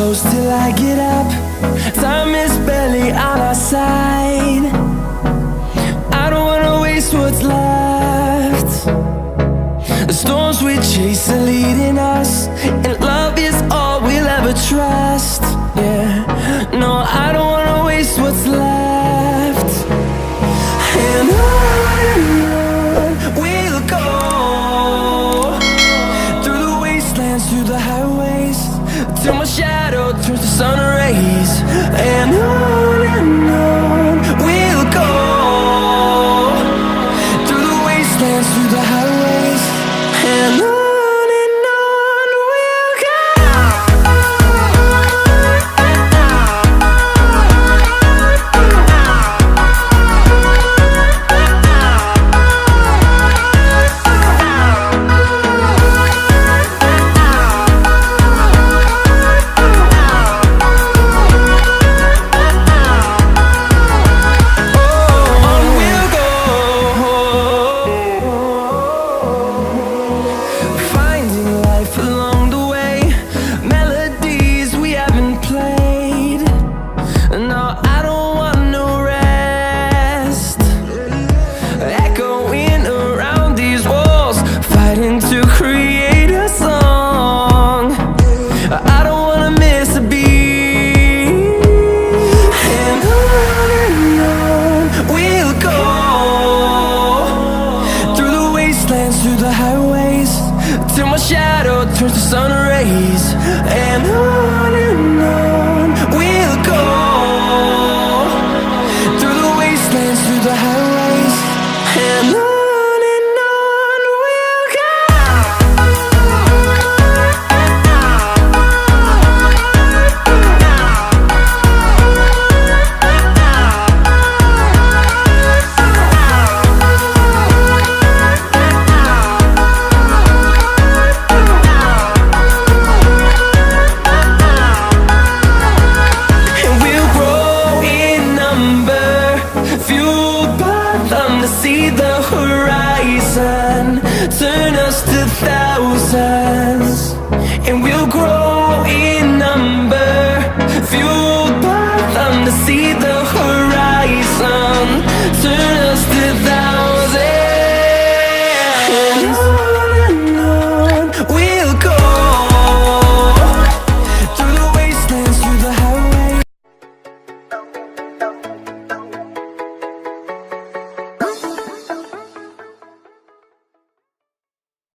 close till I get up. Time is barely on our side. I don't wanna waste what's left. The storms we chase are leading us, and love is all we'll ever trust. Yeah, no, I don't wanna waste what's left. And on we'll go, through the wastelands, through the highways, till my shadow turns to sun rays. And on we'll go, through the wastelands, through the highways, and on. To create a song, I don't wanna miss a beat. And on we'll go, through the wastelands, through the highways, till my shadow turns to sun rays. And on we'll go, through the wastelands, through the highways, and on. See the horizon turn us to thousands, and we'll